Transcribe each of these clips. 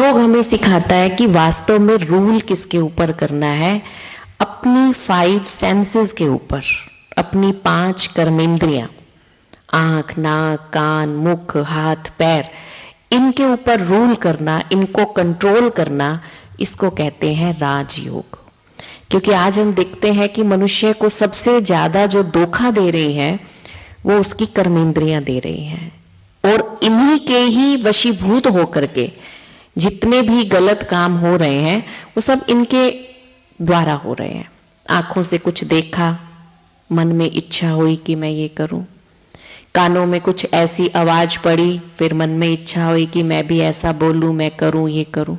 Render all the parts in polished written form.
योग हमें सिखाता है कि वास्तव में रूल किसके ऊपर करना है, अपनी 5 सेंसेस के ऊपर, अपनी 5 कर्मेंद्रियां, आंख, नाक, कान, मुख, हाथ, पैर, इनके ऊपर रूल करना, इनको कंट्रोल करना, इसको कहते हैं राजयोग। क्योंकि आज हम देखते हैं कि मनुष्य को सबसे ज्यादा जो धोखा दे रही है वो उसकी कर्मेंद्रियां दे रही हैं, और इन्हीं के ही वशीभूत होकर के जितने भी गलत काम हो रहे हैं वो सब इनके द्वारा हो रहे हैं। आंखों से कुछ देखा, मन में इच्छा हुई कि मैं ये करूं, कानों में कुछ ऐसी आवाज पड़ी, फिर मन में इच्छा हुई कि मैं भी ऐसा बोलूं, मैं करूं, ये करूं।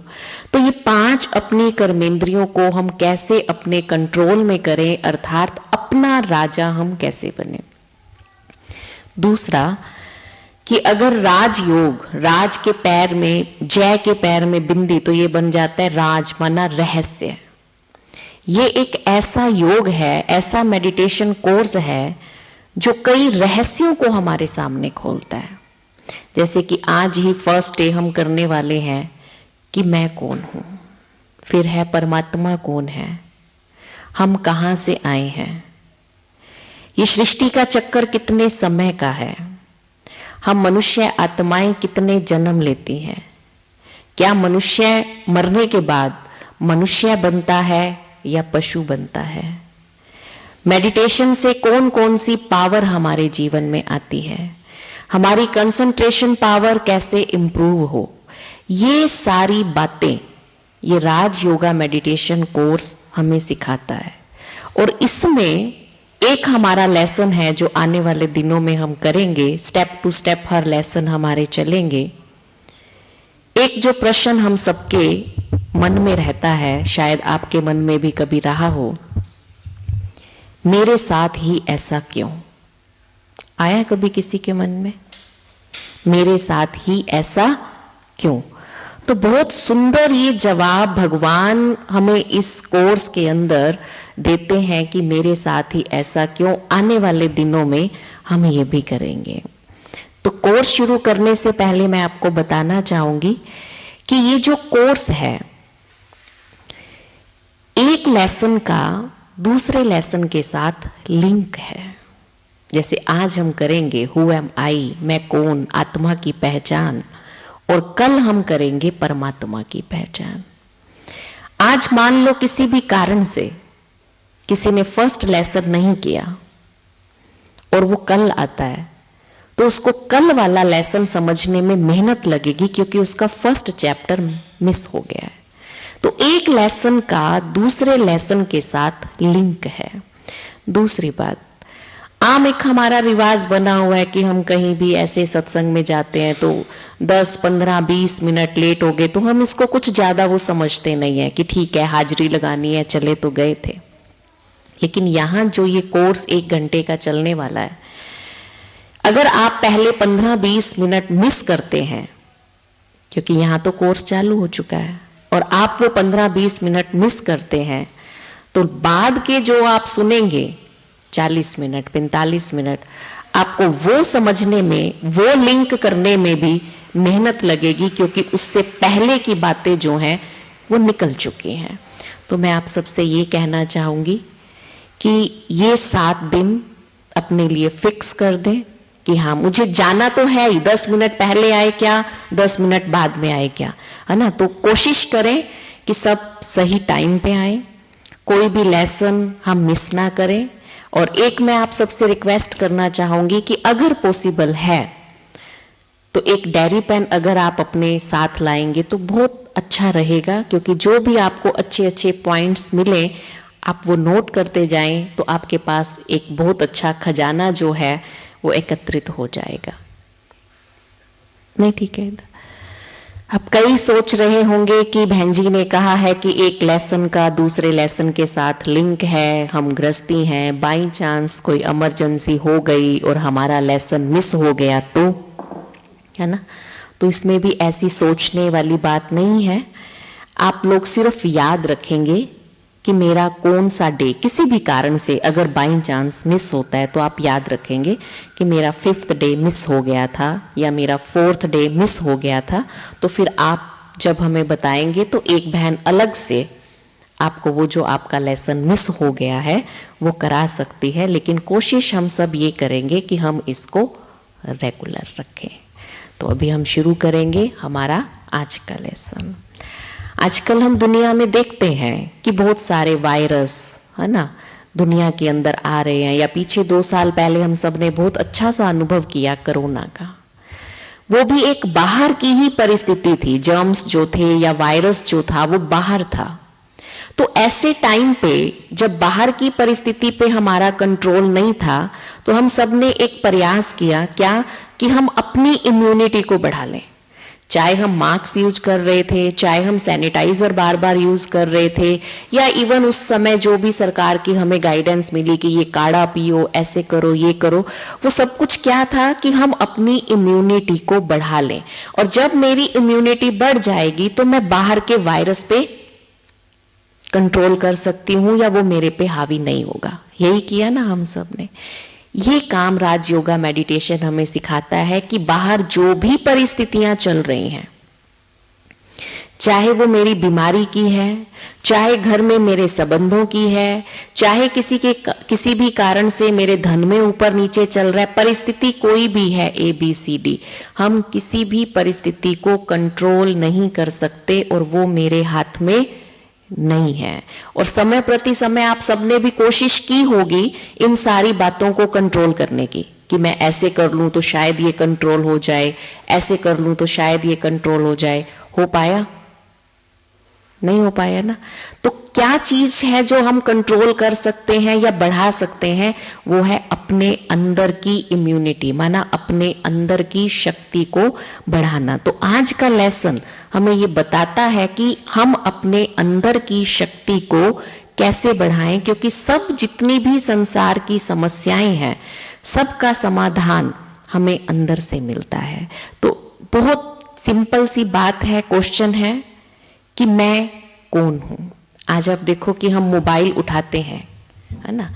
तो ये 5 अपनी कर्मेंद्रियों को हम कैसे अपने कंट्रोल में करें, अर्थात अपना राजा हम कैसे बने। दूसरा कि अगर राजयोग, राज के पैर में, जय के पैर में बिंदी, तो ये बन जाता है राज, माना रहस्य। ये एक ऐसा योग है, ऐसा मेडिटेशन कोर्स है जो कई रहस्यों को हमारे सामने खोलता है। जैसे कि आज ही फर्स्ट डे हम करने वाले हैं कि मैं कौन हूं, फिर है परमात्मा कौन है, हम कहां से आए हैं, ये सृष्टि का चक्कर कितने समय का है, हम मनुष्य आत्माएं कितने जन्म लेती हैं, क्या मनुष्य मरने के बाद मनुष्य बनता है या पशु बनता है, मेडिटेशन से कौन कौन सी पावर हमारे जीवन में आती है, हमारी कंसंट्रेशन पावर कैसे इंप्रूव हो, ये सारी बातें ये राज योगा मेडिटेशन कोर्स हमें सिखाता है। और इसमें एक हमारा लेसन है जो आने वाले दिनों में हम करेंगे, स्टेप टू स्टेप हर लेसन हमारे चलेंगे। एक जो प्रश्न हम सबके मन में रहता है, शायद आपके मन में भी कभी रहा हो, मेरे साथ ही ऐसा क्यों? आया कभी किसी के मन में मेरे साथ ही ऐसा क्यों? तो बहुत सुंदर ये जवाब भगवान हमें इस कोर्स के अंदर देते हैं कि मेरे साथ ही ऐसा क्यों। आने वाले दिनों में हम ये भी करेंगे। तो कोर्स शुरू करने से पहले मैं आपको बताना चाहूंगी कि ये जो कोर्स है, एक लेसन का दूसरे लेसन के साथ लिंक है। जैसे आज हम करेंगे हु एम आई, मैं कौन, आत्मा की पहचान, और कल हम करेंगे परमात्मा की पहचान। आज मान लो किसी भी कारण से किसी ने फर्स्ट लेसन नहीं किया और वो कल आता है, तो उसको कल वाला लेसन समझने में मेहनत लगेगी क्योंकि उसका फर्स्ट चैप्टर मिस हो गया है। तो एक लेसन का दूसरे लेसन के साथ लिंक है। दूसरी बात, आम एक हमारा रिवाज बना हुआ है कि हम कहीं भी ऐसे सत्संग में जाते हैं तो 10, 15, 20 मिनट लेट हो गए तो हम इसको कुछ ज्यादा वो समझते नहीं है कि ठीक है हाजिरी लगानी है, चले तो गए थे। लेकिन यहाँ जो ये कोर्स 1 घंटे का चलने वाला है, अगर आप पहले 15-20 मिनट मिस करते हैं, क्योंकि यहाँ तो कोर्स चालू हो चुका है, और आप वो 15-20 मिनट मिस करते हैं, तो बाद के जो आप सुनेंगे 40 मिनट, 45 मिनट, आपको वो समझने में, वो लिंक करने में भी मेहनत लगेगी, क्योंकि उससे पहले की बातें जो हैं वो निकल चुकी हैं। तो मैं आप सबसे ये कहना चाहूंगी कि ये 7 दिन अपने लिए फिक्स कर दें कि हाँ मुझे जाना तो है ही, 10 मिनट पहले आए क्या, 10 मिनट बाद में आए क्या, है ना। तो कोशिश करें कि सब सही टाइम पे आए, कोई भी लेसन हम मिस ना करें। और एक मैं आप सबसे रिक्वेस्ट करना चाहूंगी कि अगर पॉसिबल है तो एक डायरी पेन अगर आप अपने साथ लाएंगे तो बहुत अच्छा रहेगा, क्योंकि जो भी आपको अच्छे अच्छे पॉइंट्स मिले आप वो नोट करते जाएं, तो आपके पास एक बहुत अच्छा खजाना जो है वो एकत्रित हो जाएगा। नहीं ठीक है? अब कई सोच रहे होंगे कि बहन जी ने कहा है कि एक लेसन का दूसरे लेसन के साथ लिंक है, हम गृहस्थी हैं, बाई चांस कोई इमरजेंसी हो गई और हमारा लेसन मिस हो गया तो, है ना। तो इसमें भी ऐसी सोचने वाली बात नहीं है। आप लोग सिर्फ याद रखेंगे कि मेरा कौन सा डे किसी भी कारण से अगर बाई चांस मिस होता है, तो आप याद रखेंगे कि मेरा 5th डे मिस हो गया था या मेरा 4th डे मिस हो गया था। तो फिर आप जब हमें बताएंगे तो एक बहन अलग से आपको वो जो आपका लेसन मिस हो गया है वो करा सकती है, लेकिन कोशिश हम सब ये करेंगे कि हम इसको रेगुलर रखें। तो अभी हम शुरू करेंगे हमारा आज का लेसन। आजकल हम दुनिया में देखते हैं कि बहुत सारे वायरस है ना दुनिया के अंदर आ रहे हैं, या पीछे 2 साल पहले हम सब ने बहुत अच्छा सा अनुभव किया कोरोना का। वो भी एक बाहर की ही परिस्थिति थी, जर्म्स जो थे या वायरस जो था वो बाहर था। तो ऐसे टाइम पे जब बाहर की परिस्थिति पे हमारा कंट्रोल नहीं था तो हम सब ने एक प्रयास किया क्या कि हम अपनी इम्यूनिटी को बढ़ा लें। चाहे हम मास्क यूज कर रहे थे, चाहे हम सैनिटाइजर बार बार यूज कर रहे थे, या इवन उस समय जो भी सरकार की हमें गाइडेंस मिली कि ये काढ़ा पियो, ऐसे करो, ये करो, वो सब कुछ क्या था कि हम अपनी इम्यूनिटी को बढ़ा लें। और जब मेरी इम्यूनिटी बढ़ जाएगी तो मैं बाहर के वायरस पे कंट्रोल कर सकती हूँ या वो मेरे पे हावी नहीं होगा। यही किया ना हम सब ने। ये काम राज योगा मेडिटेशन हमें सिखाता है कि बाहर जो भी परिस्थितियां चल रही हैं, चाहे वो मेरी बीमारी की है, चाहे घर में मेरे संबंधों की है, चाहे किसी भी कारण से मेरे धन में ऊपर नीचे चल रहा है, परिस्थिति कोई भी है ABCD, हम किसी भी परिस्थिति को कंट्रोल नहीं कर सकते और वो मेरे हाथ में नहीं है। और समय प्रति समय आप सबने भी कोशिश की होगी इन सारी बातों को कंट्रोल करने की कि मैं ऐसे कर लूं तो शायद ये कंट्रोल हो जाए, ऐसे कर लूं तो शायद ये कंट्रोल हो जाए। हो पाया? नहीं हो पाया ना। तो क्या चीज है जो हम कंट्रोल कर सकते हैं या बढ़ा सकते हैं? वो है अपने अंदर की इम्यूनिटी, माना अपने अंदर की शक्ति को बढ़ाना। तो आज का लेसन हमें ये बताता है कि हम अपने अंदर की शक्ति को कैसे बढ़ाएं, क्योंकि सब जितनी भी संसार की समस्याएं हैं सबका समाधान हमें अंदर से मिलता है। तो बहुत सिंपल सी बात है, क्वेश्चन है कि मैं कौन हूं। आज आप देखो कि हम मोबाइल उठाते हैं, है ना,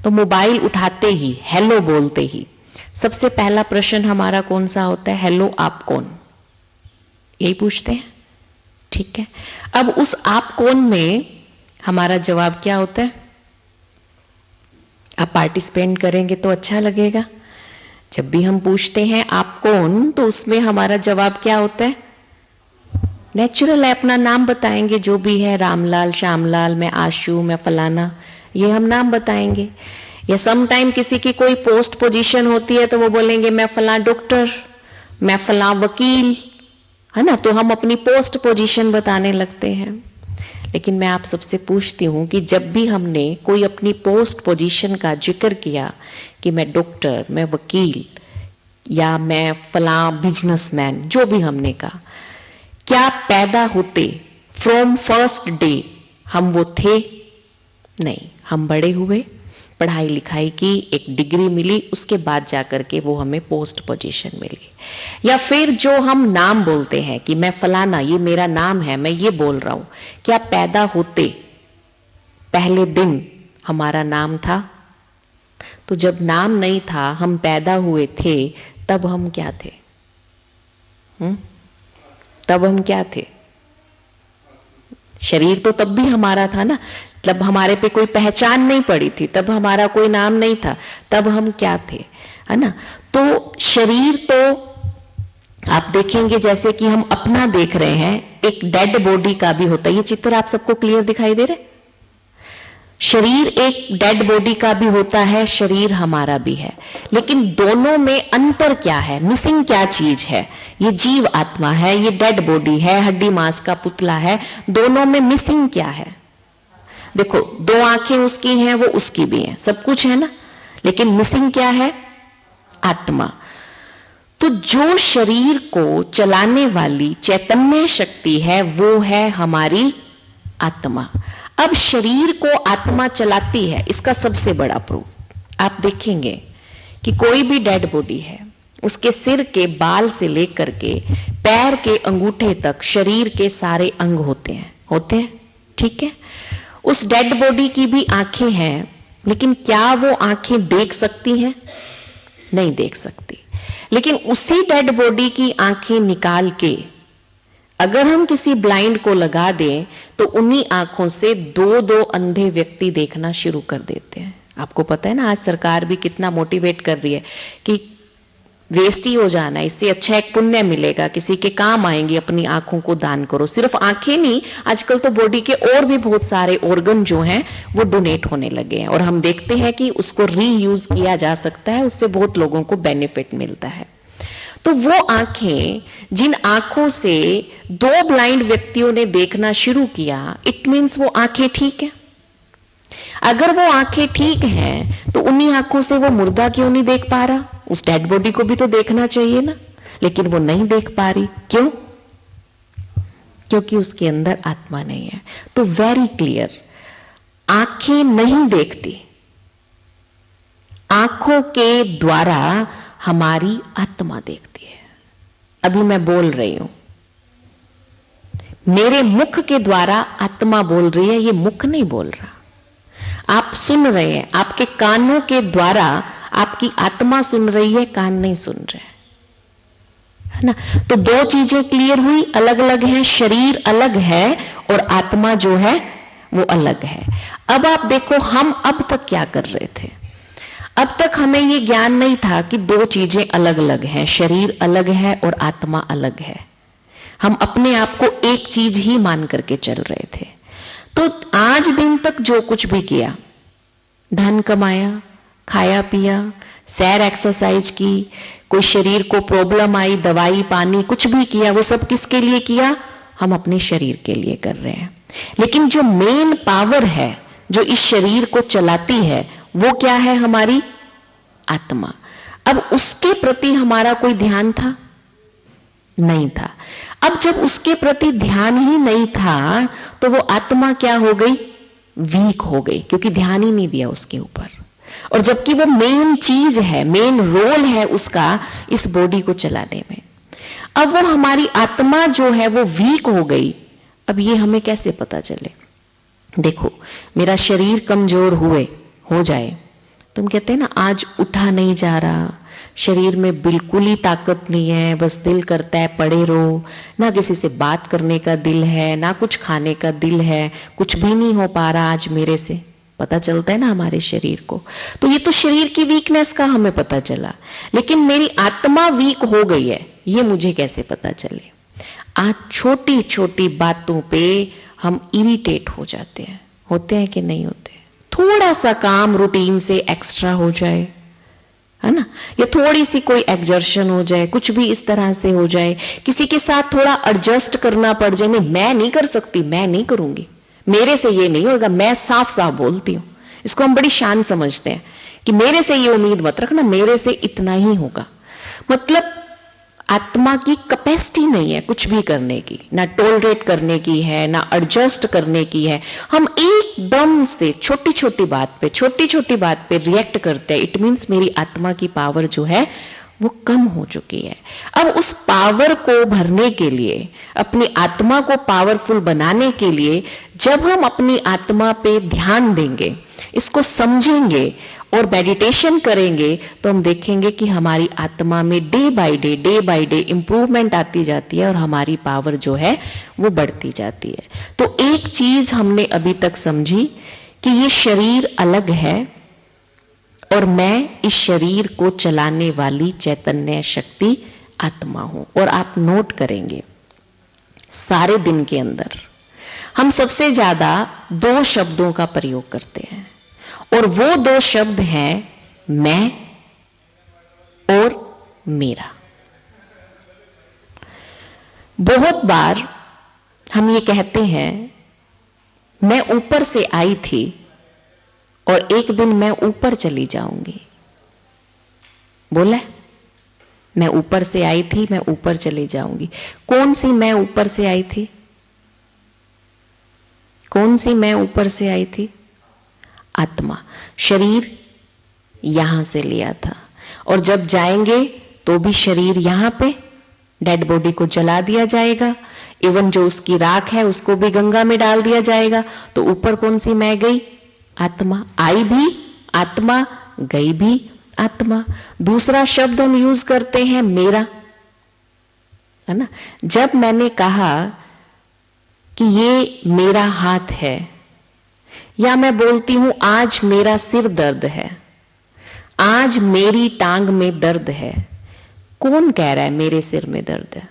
तो मोबाइल उठाते ही, हेलो बोलते ही सबसे पहला प्रश्न हमारा कौन सा होता है? हेलो, आप कौन? यही पूछते हैं, ठीक है। अब उस आप कौन में हमारा जवाब क्या होता है? आप पार्टिसिपेट करेंगे तो अच्छा लगेगा। जब भी हम पूछते हैं आप कौन, तो उसमें हमारा जवाब क्या होता है? नेचुरल है, अपना नाम बताएंगे जो भी है, रामलाल, श्यामलाल, मैं आशु, मैं फलाना, ये हम नाम बताएंगे। या सम टाइम किसी की कोई पोस्ट पोजीशन होती है तो वो बोलेंगे मैं फला डॉक्टर, मैं फला वकील, है ना, तो हम अपनी पोस्ट पोजीशन बताने लगते हैं। लेकिन मैं आप सबसे पूछती हूँ कि जब भी हमने कोई अपनी पोस्ट पोजीशन का जिक्र किया कि मैं डॉक्टर, मैं वकील या मैं फला बिजनेसमैन, जो भी हमने कहा, क्या पैदा होते फ्रॉम फर्स्ट डे हम वो थे? नहीं, हम बड़े हुए, पढ़ाई लिखाई की, एक डिग्री मिली, उसके बाद जाकर के वो हमें पोस्ट पोजीशन मिली। या फिर जो हम नाम बोलते हैं कि मैं फलाना, ये मेरा नाम है, मैं ये बोल रहा हूं, क्या पैदा होते पहले दिन हमारा नाम था? तो जब नाम नहीं था, हम पैदा हुए थे, तब हम क्या थे? तब हम क्या थे? शरीर तो तब भी हमारा था ना, तब हमारे पे कोई पहचान नहीं पड़ी थी, तब हमारा कोई नाम नहीं था, तब हम क्या थे, है ना। तो शरीर तो आप देखेंगे जैसे कि हम अपना देख रहे हैं, एक डेड बॉडी का भी होता है। ये चित्र आप सबको क्लियर दिखाई दे रहे? शरीर एक डेड बॉडी का भी होता है, शरीर हमारा भी है, लेकिन दोनों में अंतर क्या है? मिसिंग क्या चीज है? ये जीव आत्मा है, ये डेड बॉडी है, हड्डी मांस का पुतला है, दोनों में मिसिंग क्या है? देखो, 2 आंखें उसकी हैं, वो उसकी भी हैं, सब कुछ है ना, लेकिन मिसिंग क्या है? आत्मा। तो जो शरीर को चलाने वाली चैतन्य शक्ति है वो है हमारी आत्मा। अब शरीर को आत्मा चलाती है, इसका सबसे बड़ा प्रूफ आप देखेंगे कि कोई भी डेड बॉडी है, उसके सिर के बाल से लेकर के पैर के अंगूठे तक शरीर के सारे अंग होते हैं, ठीक है। उस डेड बॉडी की भी आंखें हैं, लेकिन क्या वो आंखें देख सकती हैं? नहीं देख सकती। लेकिन उसी डेड बॉडी की आंखें निकाल के अगर हम किसी ब्लाइंड को लगा दें तो उन्हीं आंखों से दो दो अंधे व्यक्ति देखना शुरू कर देते हैं। आपको पता है ना, आज सरकार भी कितना मोटिवेट कर रही है कि वेस्ट ही हो जाना, इससे अच्छा एक पुण्य मिलेगा, किसी के काम आएंगे, अपनी आंखों को दान करो। सिर्फ आंखें नहीं, आजकल तो बॉडी के और भी बहुत सारे ऑर्गन जो हैं वो डोनेट होने लगे हैं और हम देखते हैं कि उसको रीयूज किया जा सकता है, उससे बहुत लोगों को बेनिफिट मिलता है। तो वो आंखें, जिन आंखों से दो ब्लाइंड व्यक्तियों ने देखना शुरू किया, इट मीन्स वो आंखें ठीक है। अगर वो आंखें ठीक हैं तो उन्हीं आंखों से वो मुर्दा क्यों नहीं देख पा रहा? उस डेड बॉडी को भी तो देखना चाहिए ना, लेकिन वो नहीं देख पा रही। क्यों? क्योंकि उसके अंदर आत्मा नहीं है। तो वेरी क्लियर, आंखें नहीं देखती, आंखों के द्वारा हमारी आत्मा देखती है। अभी मैं बोल रही हूं, मेरे मुख के द्वारा आत्मा बोल रही है, ये मुख नहीं बोल रहा। आप सुन रहे हैं, आपके कानों के द्वारा आपकी आत्मा सुन रही है, कान नहीं सुन रहे, है ना। तो दो चीजें क्लियर हुई, अलग अलग हैं, शरीर अलग है और आत्मा जो है वो अलग है। अब आप देखो, हम अब तक क्या कर रहे थे? अब तक हमें ये ज्ञान नहीं था कि दो चीजें अलग अलग हैं, शरीर अलग है और आत्मा अलग है। हम अपने आप को एक चीज ही मान करके चल रहे थे। तो आज दिन तक जो कुछ भी किया, धन कमाया, खाया पिया, सैर एक्सरसाइज की, कोई शरीर को प्रॉब्लम आई, दवाई पानी कुछ भी किया, वो सब किसके लिए किया? हम अपने शरीर के लिए कर रहे हैं। लेकिन जो मेन पावर है जो इस शरीर को चलाती है वो क्या है? हमारी आत्मा। अब उसके प्रति हमारा कोई ध्यान था? नहीं था। अब जब उसके प्रति ध्यान ही नहीं था तो वो आत्मा क्या हो गई? वीक हो गई, क्योंकि ध्यान ही नहीं दिया उसके ऊपर। और जबकि वो मेन चीज है, मेन रोल है उसका इस बॉडी को चलाने में। अब वो हमारी आत्मा जो है वो वीक हो गई। अब ये हमें कैसे पता चले? देखो, मेरा शरीर कमजोर हो जाए, तुम कहते हैं ना आज उठा नहीं जा रहा, शरीर में बिल्कुल ही ताकत नहीं है, बस दिल करता है पड़े रहो, ना किसी से बात करने का दिल है, ना कुछ खाने का दिल है, कुछ भी नहीं हो पा रहा आज मेरे से। पता चलता है ना हमारे शरीर को। तो ये तो शरीर की वीकनेस का हमें पता चला, लेकिन मेरी आत्मा वीक हो गई है, ये मुझे कैसे पता चले? आज छोटी छोटी बातों पे हम इरिटेट हो जाते हैं, होते हैं कि नहीं होते? थोड़ा सा काम रूटीन से एक्स्ट्रा हो जाए, है ना, या थोड़ी सी कोई एक्सर्शन हो जाए, कुछ भी इस तरह से हो जाए, किसी के साथ थोड़ा एडजस्ट करना पड़ जाए, नहीं मैं नहीं कर सकती, मैं नहीं करूंगी, मेरे से ये नहीं होगा, मैं साफ साफ बोलती हूं। इसको हम बड़ी शान समझते हैं कि मेरे से ये उम्मीद मत रखना, मेरे से इतना ही होगा। मतलब आत्मा की कैपेसिटी नहीं है कुछ भी करने की, ना टॉलरेट करने की है, ना एडजस्ट करने की है। हम एकदम से छोटी छोटी बात पे रिएक्ट करते हैं। इट मीन्स मेरी आत्मा की पावर जो है वो कम हो चुकी है। अब उस पावर को भरने के लिए, अपनी आत्मा को पावरफुल बनाने के लिए, जब हम अपनी आत्मा पे ध्यान देंगे, इसको समझेंगे और मेडिटेशन करेंगे, तो हम देखेंगे कि हमारी आत्मा में डे बाय डे इंप्रूवमेंट आती जाती है और हमारी पावर जो है वो बढ़ती जाती है। तो एक चीज हमने अभी तक समझी कि ये शरीर अलग है और मैं इस शरीर को चलाने वाली चैतन्य शक्ति आत्मा हूं। और आप नोट करेंगे सारे दिन के अंदर हम सबसे ज्यादा दो शब्दों का प्रयोग करते हैं, और वो दो शब्द हैं मैं और मेरा। बहुत बार हम ये कहते हैं मैं ऊपर से आई थी और एक दिन मैं ऊपर चली जाऊंगी। बोला मैं ऊपर से आई थी, मैं ऊपर चली जाऊंगी। कौन सी मैं ऊपर से आई थी? कौन सी मैं ऊपर से आई थी? आत्मा। शरीर यहां से लिया था, और जब जाएंगे तो भी शरीर यहां पे डेड बॉडी को जला दिया जाएगा, इवन जो उसकी राख है उसको भी गंगा में डाल दिया जाएगा। तो ऊपर कौन सी मैं गई? आत्मा। आई भी आत्मा, गई भी आत्मा। दूसरा शब्द हम यूज करते हैं मेरा। है ना। जब मैंने कहा कि ये मेरा हाथ है, या मैं बोलती हूं आज मेरा सिर दर्द है, आज मेरी टांग में दर्द है, कौन कह रहा है मेरे सिर में दर्द है?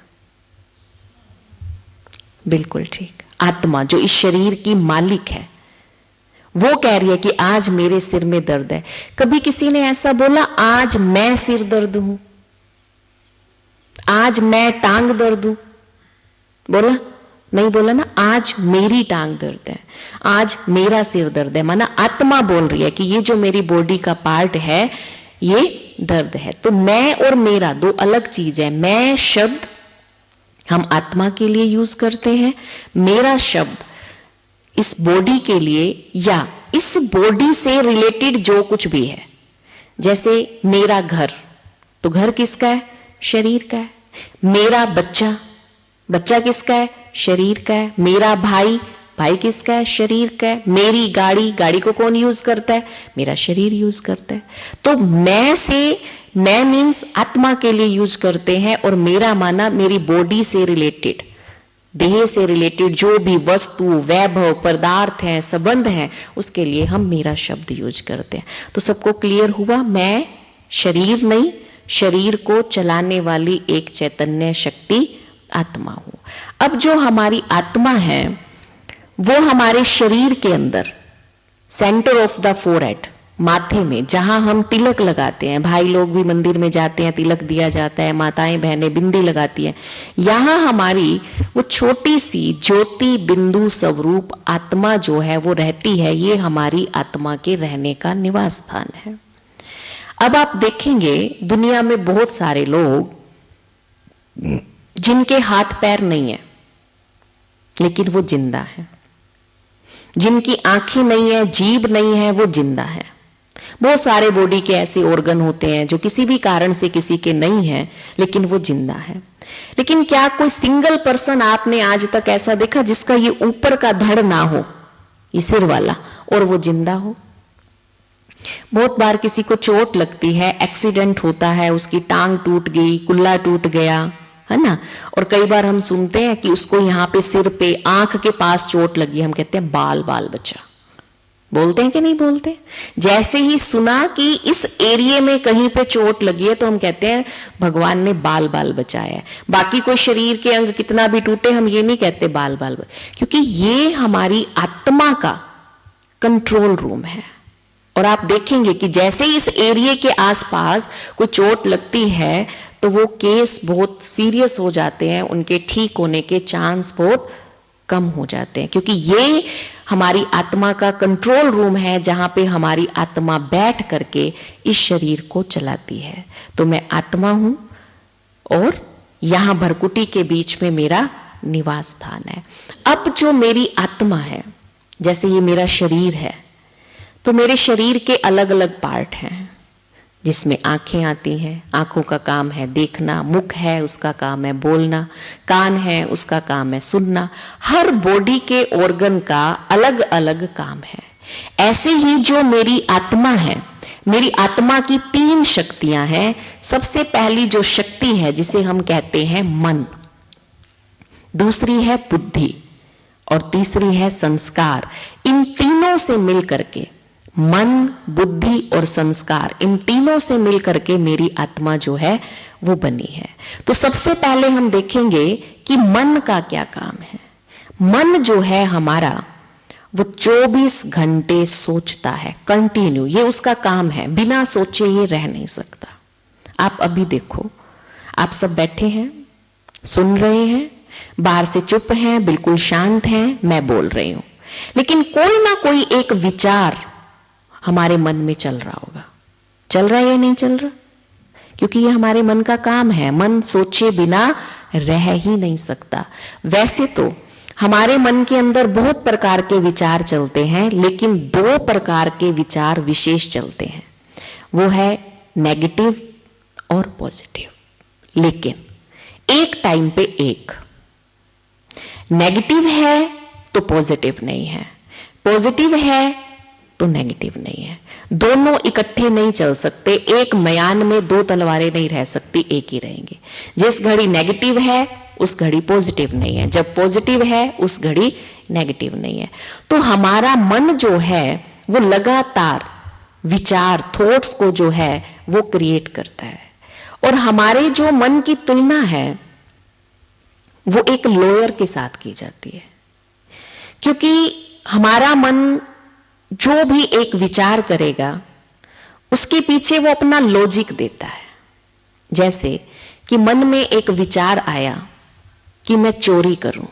बिल्कुल ठीक, आत्मा जो इस शरीर की मालिक है वो कह रही है कि आज मेरे सिर में दर्द है। कभी किसी ने ऐसा बोला आज मैं सिर दर्द हूं, आज मैं टांग दर्द हूं? बोला? नहीं बोला ना। आज मेरी टांग दर्द है, आज मेरा सिर दर्द है, माना आत्मा बोल रही है कि ये जो मेरी बॉडी का पार्ट है ये दर्द है। तो मैं और मेरा दो अलग चीज है। मैं शब्द हम आत्मा के लिए यूज करते हैं, मेरा शब्द इस बॉडी के लिए या इस बॉडी से रिलेटेड जो कुछ भी है। जैसे मेरा घर, तो घर किसका है? शरीर का है। मेरा बच्चा, बच्चा किसका है? शरीर का है। मेरा भाई, भाई किसका है? शरीर का है। मेरी गाड़ी, गाड़ी को कौन यूज करता है? मेरा शरीर यूज करता है। तो मैं से, मैं मीन्स आत्मा के लिए यूज करते हैं, और मेरा माना मेरी बॉडी से रिलेटेड, देह से रिलेटेड जो भी वस्तु, वैभव, पदार्थ हैं, संबंध हैं, उसके लिए हम मेरा शब्द यूज करते हैं। तो सबको क्लियर हुआ? मैं शरीर नहीं, शरीर को चलाने वाली एक चैतन्य शक्ति आत्मा हूं। अब जो हमारी आत्मा है वो हमारे शरीर के अंदर सेंटर ऑफ द फोरहेड, माथे में, जहां हम तिलक लगाते हैं, भाई लोग भी मंदिर में जाते हैं, तिलक दिया जाता है, माताएं बहनें बिंदी लगाती हैं, यहां हमारी वो छोटी सी ज्योति बिंदु स्वरूप आत्मा जो है वो रहती है। ये हमारी आत्मा के रहने का निवास स्थान है। अब आप देखेंगे दुनिया में बहुत सारे लोग जिनके हाथ पैर नहीं है लेकिन वो जिंदा है, जिनकी आंखें नहीं है, जीभ नहीं है, वो जिंदा है। बहुत सारे बॉडी के ऐसे ऑर्गन होते हैं जो किसी भी कारण से किसी के नहीं है लेकिन वो जिंदा है। लेकिन क्या कोई सिंगल पर्सन आपने आज तक ऐसा देखा जिसका ये ऊपर का धड़ ना हो, ये सिर वाला, और वो जिंदा हो? बहुत बार किसी को चोट लगती है, एक्सीडेंट होता है, उसकी टांग टूट गई, कुल्ला टूट गया, है ना, और कई बार हम सुनते हैं कि उसको यहाँ पे सिर पे, आंख के पास चोट लगी, हम कहते हैं बाल बाल बचा। बोलते हैं कि नहीं बोलते? जैसे ही सुना कि इस एरिया में कहीं पे चोट लगी है तो हम कहते हैं भगवान ने बाल बाल बचाया है। बाकी कोई शरीर के अंग कितना भी टूटे हम ये नहीं कहते बाल बाल, क्योंकि ये हमारी आत्मा का कंट्रोल रूम है। और आप देखेंगे कि जैसे इस एरिया के आसपास कोई चोट लगती है तो वो केस बहुत सीरियस हो जाते हैं, उनके ठीक होने के चांस बहुत कम हो जाते हैं, क्योंकि ये हमारी आत्मा का कंट्रोल रूम है जहां पे हमारी आत्मा बैठ करके इस शरीर को चलाती है। तो मैं आत्मा हूं और यहां भरकुटी के बीच में मेरा निवास स्थान है। अब जो मेरी आत्मा है, जैसे ये मेरा शरीर है, तो मेरे शरीर के अलग अलग पार्ट हैं जिसमें आंखें आती हैं, आंखों का काम है देखना, मुख है उसका काम है बोलना, कान है उसका काम है सुनना। हर बॉडी के ऑर्गन का अलग अलग काम है। ऐसे ही जो मेरी आत्मा है, मेरी आत्मा की 3 शक्तियां हैं। सबसे पहली जो शक्ति है जिसे हम कहते हैं मन, दूसरी है बुद्धि और तीसरी है संस्कार। इन तीनों से मिलकर के, मन, बुद्धि और संस्कार, इन तीनों से मिलकर के मेरी आत्मा जो है वो बनी है। तो सबसे पहले हम देखेंगे कि मन का क्या काम है। मन जो है हमारा वो 24 घंटे सोचता है, कंटिन्यू, ये उसका काम है, बिना सोचे ये रह नहीं सकता। आप अभी देखो, आप सब बैठे हैं, सुन रहे हैं, बाहर से चुप हैं, बिल्कुल शांत हैं, मैं बोल रही हूं, लेकिन कोई ना कोई एक विचार हमारे मन में चल रहा होगा। चल रहा है या नहीं चल रहा? क्योंकि ये हमारे मन का काम है। मन सोचे बिना रह ही नहीं सकता। वैसे तो हमारे मन के अंदर बहुत प्रकार के विचार चलते हैं, लेकिन 2 प्रकार के विचार विशेष चलते हैं, वो है नेगेटिव और पॉजिटिव। लेकिन एक टाइम पे एक, नेगेटिव है तो पॉजिटिव नहीं है, पॉजिटिव है तो नेगेटिव नहीं है। दोनों इकट्ठे नहीं चल सकते। एक मयान में 2 तलवारें नहीं रह सकती, एक ही रहेंगे। जिस घड़ी नेगेटिव है उस घड़ी पॉजिटिव नहीं है, जब पॉजिटिव है उस घड़ी नेगेटिव नहीं है। तो हमारा मन जो है वो लगातार विचार, थॉट्स को जो है वो क्रिएट करता है, और हमारे जो मन की तुलना है वो एक लोअर के साथ की जाती है, क्योंकि हमारा मन जो भी एक विचार करेगा उसके पीछे वो अपना लॉजिक देता है। जैसे कि मन में एक विचार आया कि मैं चोरी करूं,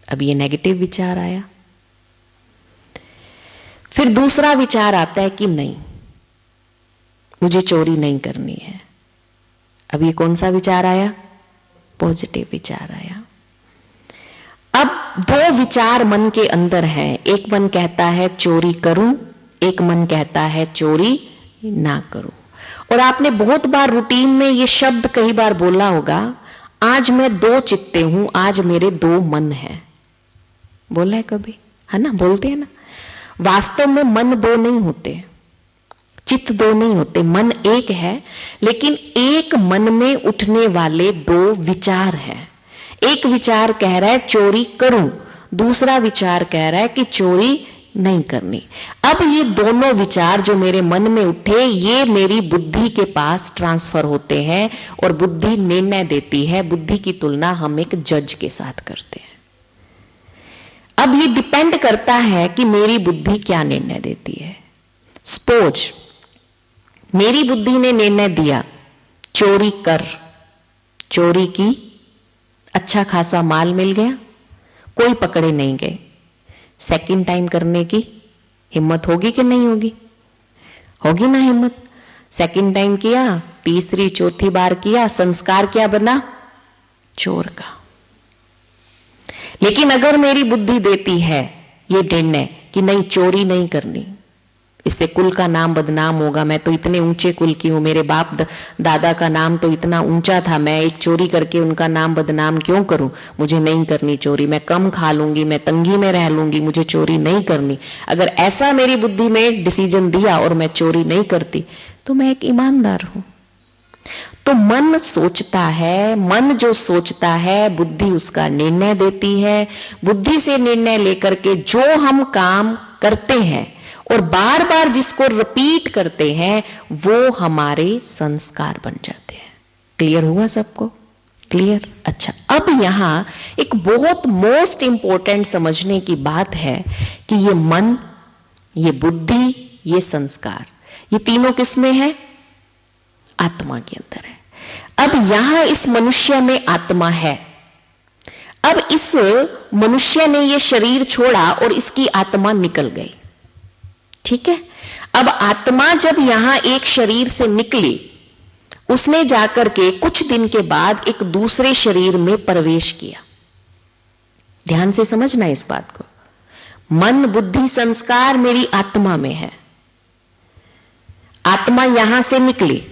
अब ये नेगेटिव विचार आया। फिर दूसरा विचार आता है कि नहीं, मुझे चोरी नहीं करनी है, अब ये कौन सा विचार आया? पॉजिटिव विचार आया। अब दो विचार मन के अंदर हैं, एक मन कहता है चोरी करूं, एक मन कहता है चोरी ना करूं। और आपने बहुत बार रूटीन में ये शब्द कई बार बोला होगा, आज मैं दो चित्ते हूं, आज मेरे दो मन हैं। बोला है कभी? है ना, बोलते हैं ना। वास्तव में मन दो नहीं होते, चित्त दो नहीं होते, मन एक है, लेकिन एक मन में उठने वाले दो विचार हैं। एक विचार कह रहा है चोरी करूं, दूसरा विचार कह रहा है कि चोरी नहीं करनी। अब ये दोनों विचार जो मेरे मन में उठे, ये मेरी बुद्धि के पास ट्रांसफर होते हैं और बुद्धि निर्णय देती है। बुद्धि की तुलना हम एक जज के साथ करते हैं। अब ये डिपेंड करता है कि मेरी बुद्धि क्या निर्णय देती है। सपोज मेरी बुद्धि ने निर्णय दिया चोरी कर, चोरी की, अच्छा खासा माल मिल गया, कोई पकड़े नहीं गए, सेकंड टाइम करने की हिम्मत होगी कि नहीं होगी? होगी ना हिम्मत। सेकंड टाइम किया, तीसरी चौथी बार किया, संस्कार क्या बना? चोर का। लेकिन अगर मेरी बुद्धि देती है ये निर्णय कि नहीं, चोरी नहीं करनी, इससे कुल का नाम बदनाम होगा, मैं तो इतने ऊंचे कुल की हूं, मेरे बाप दादा का नाम तो इतना ऊंचा था, मैं एक चोरी करके उनका नाम बदनाम क्यों करूं? मुझे नहीं करनी चोरी, मैं कम खा लूंगी, मैं तंगी में रह लूंगी, मुझे चोरी नहीं करनी। अगर ऐसा मेरी बुद्धि में डिसीजन दिया और मैं चोरी नहीं करती, तो मैं एक ईमानदार हूं। तो मन सोचता है, मन जो सोचता है बुद्धि उसका निर्णय देती है। बुद्धि से निर्णय लेकर के जो हम काम करते हैं और बार बार जिसको रिपीट करते हैं, वो हमारे संस्कार बन जाते हैं। क्लियर हुआ सबको? क्लियर? अच्छा, अब यहां एक बहुत मोस्ट इंपॉर्टेंट समझने की बात है कि ये मन, ये बुद्धि, ये संस्कार, ये तीनों किसमें है? आत्मा के अंदर है। अब यहां इस मनुष्य में आत्मा है। अब इस मनुष्य ने ये शरीर छोड़ा और इसकी आत्मा निकल गई, ठीक है। अब आत्मा जब यहां एक शरीर से निकली, उसने जाकर के कुछ दिन के बाद एक दूसरे शरीर में प्रवेश किया। ध्यान से समझना इस बात को। मन, बुद्धि, संस्कार मेरी आत्मा में है। आत्मा यहां से निकली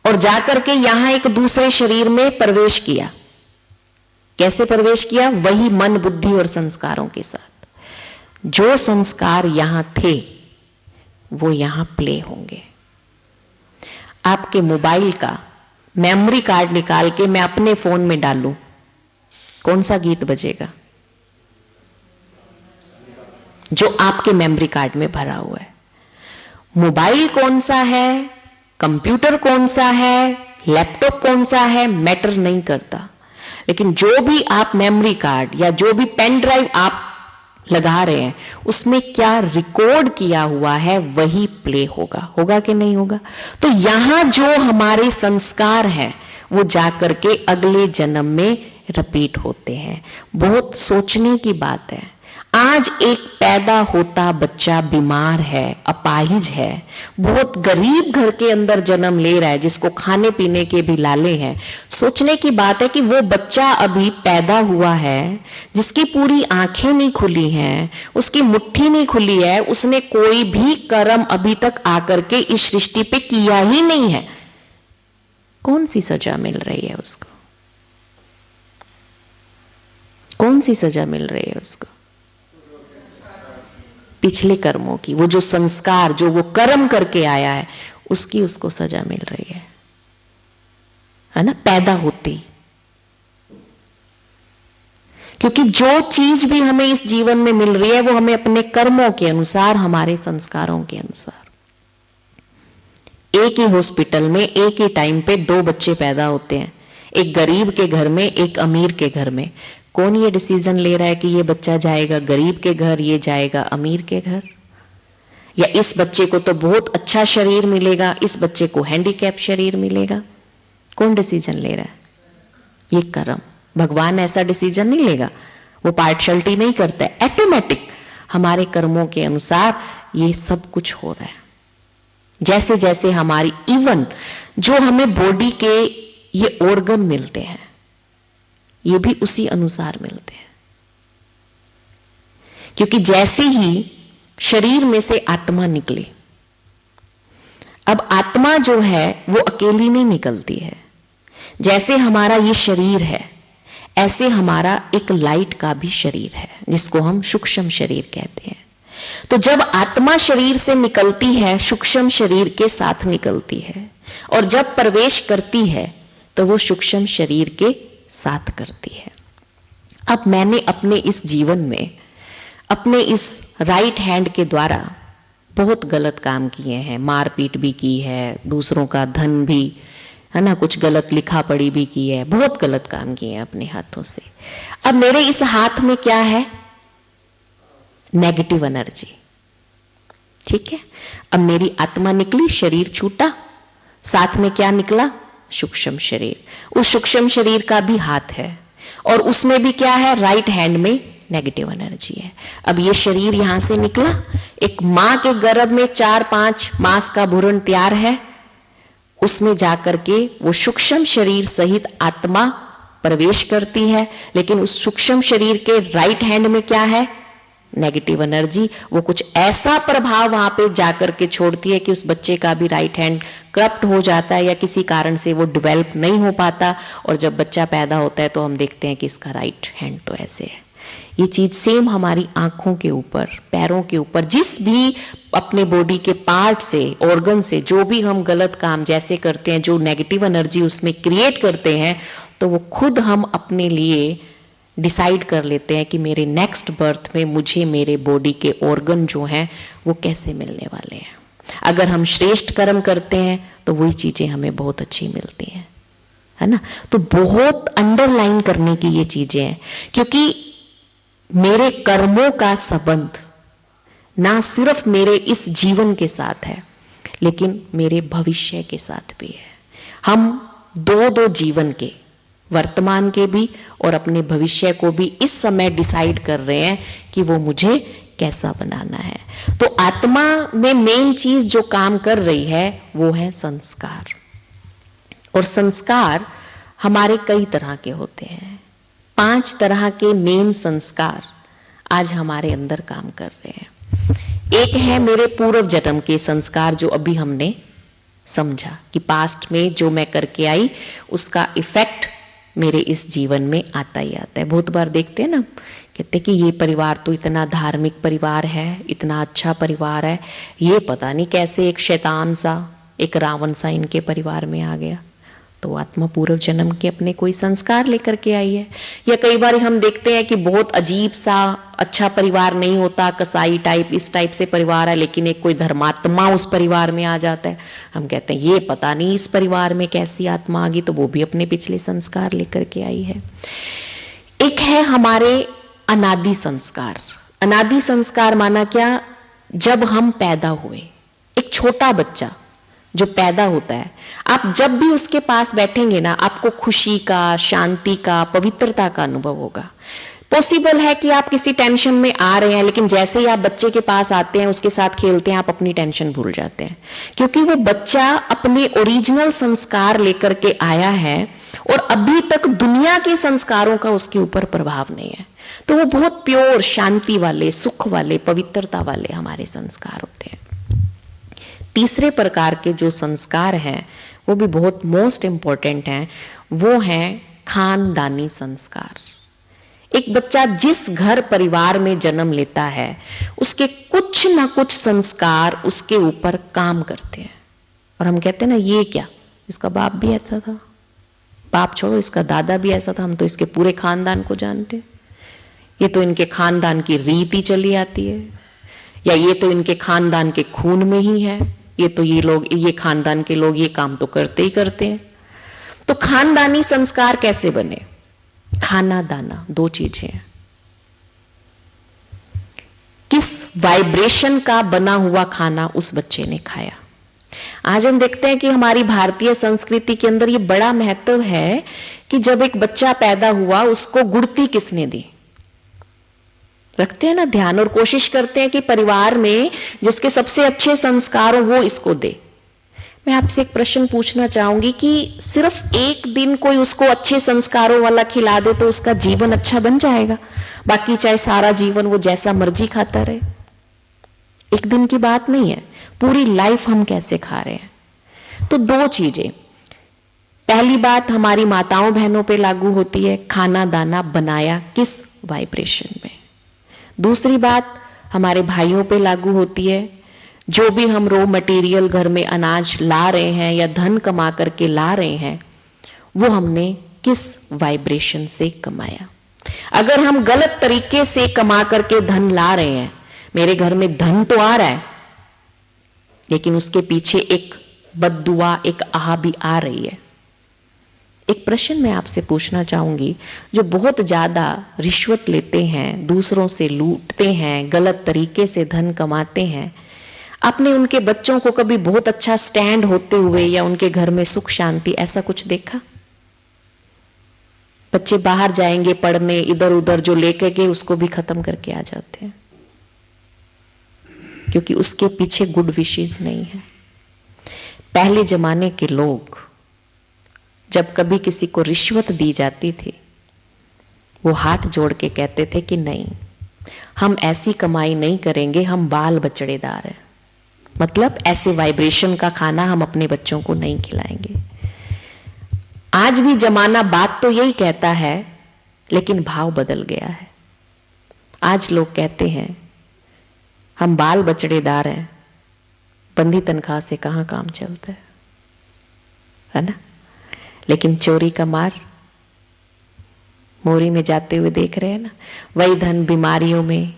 और जाकर के यहां एक दूसरे शरीर में प्रवेश किया। कैसे प्रवेश किया? वही मन, बुद्धि और संस्कारों के साथ। जो संस्कार यहां थे वो यहां प्ले होंगे। आपके मोबाइल का मेमोरी कार्ड निकाल के मैं अपने फोन में डालूं, कौन सा गीत बजेगा? जो आपके मेमोरी कार्ड में भरा हुआ है। मोबाइल कौन सा है, कंप्यूटर कौन सा है, लैपटॉप कौन सा है, मैटर नहीं करता। लेकिन जो भी आप मेमोरी कार्ड या जो भी पेन ड्राइव आप लगा रहे हैं, उसमें क्या रिकॉर्ड किया हुआ है वही प्ले होगा। होगा कि नहीं होगा? तो यहां जो हमारे संस्कार हैं वो जाकर के अगले जन्म में रिपीट होते हैं। बहुत सोचने की बात है। आज एक पैदा होता बच्चा बीमार है, अपाहिज है, बहुत गरीब घर के अंदर जन्म ले रहा है, जिसको खाने पीने के भी लाले हैं। सोचने की बात है कि वो बच्चा अभी पैदा हुआ है, जिसकी पूरी आंखें नहीं खुली हैं, उसकी मुट्ठी नहीं खुली है, उसने कोई भी कर्म अभी तक आकर के इस सृष्टि पे किया ही नहीं है। कौन सी सजा मिल रही है उसको? कौन सी सजा मिल रही है उसको? पिछले कर्मों की, वो जो संस्कार, जो वो कर्म करके आया है, उसकी उसको सजा मिल रही है ना, पैदा होती। क्योंकि जो चीज भी हमें इस जीवन में मिल रही है वो हमें अपने कर्मों के अनुसार, हमारे संस्कारों के अनुसार। एक ही हॉस्पिटल में एक ही टाइम पे 2 बच्चे पैदा होते हैं, एक गरीब के घर में, एक अमीर के घर में। कौन ये डिसीजन ले रहा है कि ये बच्चा जाएगा गरीब के घर, ये जाएगा अमीर के घर? या इस बच्चे को तो बहुत अच्छा शरीर मिलेगा, इस बच्चे को हैंडीकैप शरीर मिलेगा? कौन डिसीजन ले रहा है? ये कर्म। भगवान ऐसा डिसीजन नहीं लेगा, वो पार्शलिटी नहीं करता है, ऑटोमेटिक हमारे कर्मों के अनुसार ये सब कुछ हो रहा है। जैसे जैसे हमारी इवन जो हमें बॉडी के ये ऑर्गन मिलते हैं, ये भी उसी अनुसार मिलते हैं। क्योंकि जैसे ही शरीर में से आत्मा निकली, अब आत्मा जो है वो अकेली नहीं निकलती है। जैसे हमारा ये शरीर है, ऐसे हमारा एक लाइट का भी शरीर है जिसको हम सूक्ष्म शरीर कहते हैं। तो जब आत्मा शरीर से निकलती है, सूक्ष्म शरीर के साथ निकलती है, और जब प्रवेश करती है तो वो सूक्ष्म शरीर के साथ करती है। अब मैंने अपने इस जीवन में अपने इस राइट हैंड के द्वारा बहुत गलत काम किए हैं, मारपीट भी की है, दूसरों का धन भी, है ना, कुछ गलत लिखा पढ़ी भी की है, बहुत गलत काम किए हैं अपने हाथों से। अब मेरे इस हाथ में क्या है? Negative energy. ठीक है, अब मेरी आत्मा निकली, शरीर छूटा, साथ में क्या निकला? सूक्ष्म शरीर। उस सूक्ष्म शरीर का भी हाथ है और उसमें भी क्या है? राइट हैंड में नेगेटिव एनर्जी है। अब ये शरीर यहां से निकला, एक मां के गर्भ में 4-5 मास का भ्रूण तैयार है, उसमें जाकर के वो सूक्ष्म शरीर सहित आत्मा प्रवेश करती है। लेकिन उस सूक्ष्म शरीर के राइट हैंड में क्या है? Negative energy. वो कुछ ऐसा प्रभाव वहां पे जाकर के छोड़ती है कि उस बच्चे का भी राइट हैंड करप्ट हो जाता है या किसी कारण से वो डेवलप नहीं हो पाता, और जब बच्चा पैदा होता है तो हम देखते हैं कि इसका राइट हैंड तो ऐसे है। ये चीज सेम हमारी आंखों के ऊपर, पैरों के ऊपर, जिस भी अपने बॉडी के पार्ट से, ऑर्गन से जो भी हम गलत काम जैसे करते हैं, जो नेगेटिव एनर्जी उसमें क्रिएट करते हैं, तो वो खुद हम अपने लिए डिसाइड कर लेते हैं कि मेरे नेक्स्ट बर्थ में मुझे मेरे बॉडी के ऑर्गन जो हैं वो कैसे मिलने वाले हैं। अगर हम श्रेष्ठ कर्म करते हैं तो वही चीजें हमें बहुत अच्छी मिलती हैं, है ना। तो बहुत अंडरलाइन करने की ये चीजें हैं, क्योंकि मेरे कर्मों का संबंध ना सिर्फ मेरे इस जीवन के साथ है, लेकिन मेरे भविष्य के साथ भी है। हम दो जीवन के, वर्तमान के भी और अपने भविष्य को भी इस समय डिसाइड कर रहे हैं कि वो मुझे कैसा बनाना है। तो आत्मा में मेन चीज जो काम कर रही है वो है संस्कार। और संस्कार हमारे कई तरह के होते हैं। 5 तरह के मेन संस्कार आज हमारे अंदर काम कर रहे हैं। एक है मेरे पूर्व जन्म के संस्कार, जो अभी हमने समझा कि पास्ट में जो मैं करके आई उसका इफेक्ट मेरे इस जीवन में आता ही आता है। बहुत बार देखते हैं ना, कहते कि ये परिवार तो इतना धार्मिक परिवार है, इतना अच्छा परिवार है, ये पता नहीं कैसे एक शैतान सा, एक रावण सा इनके परिवार में आ गया। तो आत्मा पूर्व जन्म के अपने कोई संस्कार लेकर के आई है। या कई बार हम देखते हैं कि बहुत अजीब सा अच्छा परिवार नहीं होता, कसाई टाइप, इस टाइप से परिवार है, लेकिन एक कोई धर्मात्मा उस परिवार में आ जाता है। हम कहते हैं ये पता नहीं इस परिवार में कैसी आत्मा आ गई, तो वो भी अपने पिछले संस्कार लेकर के आई है। एक है हमारे अनादि संस्कार। अनादि संस्कार माना क्या? जब हम पैदा हुए, एक छोटा बच्चा जो पैदा होता है, आप जब भी उसके पास बैठेंगे ना, आपको खुशी का, शांति का, पवित्रता का अनुभव होगा। पॉसिबल है कि आप किसी टेंशन में आ रहे हैं, लेकिन जैसे ही आप बच्चे के पास आते हैं, उसके साथ खेलते हैं, आप अपनी टेंशन भूल जाते हैं, क्योंकि वो बच्चा अपने ओरिजिनल संस्कार लेकर के आया है और अभी तक दुनिया के संस्कारों का उसके ऊपर प्रभाव नहीं है। तो वो बहुत प्योर, शांति वाले, सुख वाले, पवित्रता वाले हमारे संस्कार होते हैं। तीसरे प्रकार के जो संस्कार हैं वो भी बहुत मोस्ट इंपॉर्टेंट हैं, वो हैं खानदानी संस्कार। एक बच्चा जिस घर परिवार में जन्म लेता है, उसके कुछ ना कुछ संस्कार उसके ऊपर काम करते हैं। और हम कहते हैं ना, ये क्या, इसका बाप भी ऐसा था, बाप छोड़ो इसका दादा भी ऐसा था, हम तो इसके पूरे खानदान को जानते हैं। ये तो इनके खानदान की रीति चली आती है, या ये तो इनके खानदान के खून में ही है, ये तो ये खानदान के लोग ये काम तो करते ही करते हैं। तो खानदानी संस्कार कैसे बने? खाना दाना, दो चीजें हैं। किस वाइब्रेशन का बना हुआ खाना उस बच्चे ने खाया। आज हम देखते हैं कि हमारी भारतीय संस्कृति के अंदर ये बड़ा महत्व है कि जब एक बच्चा पैदा हुआ उसको गुड़ती किसने दी, रखते हैं ना ध्यान, और कोशिश करते हैं कि परिवार में जिसके सबसे अच्छे संस्कार हो वो इसको दे। मैं आपसे एक प्रश्न पूछना चाहूंगी कि सिर्फ एक दिन कोई उसको अच्छे संस्कारों वाला खिला दे तो उसका जीवन अच्छा बन जाएगा? बाकी चाहे सारा जीवन वो जैसा मर्जी खाता रहे? एक दिन की बात नहीं है, पूरी लाइफ हम कैसे खा रहे हैं। तो दो चीजें, पहली बात हमारी माताओं बहनों पे लागू होती है, खाना दाना बनाया किस वाइब्रेशन में। दूसरी बात हमारे भाइयों पे लागू होती है, जो भी हम रॉ मटेरियल घर में अनाज ला रहे हैं या धन कमा करके ला रहे हैं, वो हमने किस वाइब्रेशन से कमाया। अगर हम गलत तरीके से कमा करके धन ला रहे हैं, मेरे घर में धन तो आ रहा है लेकिन उसके पीछे एक बद्दुआ, एक आह भी आ रही है। एक प्रश्न मैं आपसे पूछना चाहूंगी, जो बहुत ज्यादा रिश्वत लेते हैं, दूसरों से लूटते हैं, गलत तरीके से धन कमाते हैं, आपने उनके बच्चों को कभी बहुत अच्छा स्टैंड होते हुए या उनके घर में सुख शांति ऐसा कुछ देखा? बच्चे बाहर जाएंगे पढ़ने, इधर उधर जो लेके गए उसको भी खत्म करके आ जाते हैं, क्योंकि उसके पीछे गुड विशेस नहीं है। पहले जमाने के लोग जब कभी किसी को रिश्वत दी जाती थी, वो हाथ जोड़ के कहते थे कि नहीं, हम ऐसी कमाई नहीं करेंगे, हम बाल बचड़ेदार हैं। मतलब ऐसे वाइब्रेशन का खाना हम अपने बच्चों को नहीं खिलाएंगे। आज भी जमाना बात तो यही कहता है, लेकिन भाव बदल गया है। आज लोग कहते हैं हम बाल बचड़ेदार हैं, बंदी तनख्वाह से कहाँ काम चलता है ना? लेकिन चोरी का मार मोरी में जाते हुए देख रहे हैं ना। वही धन बीमारियों में,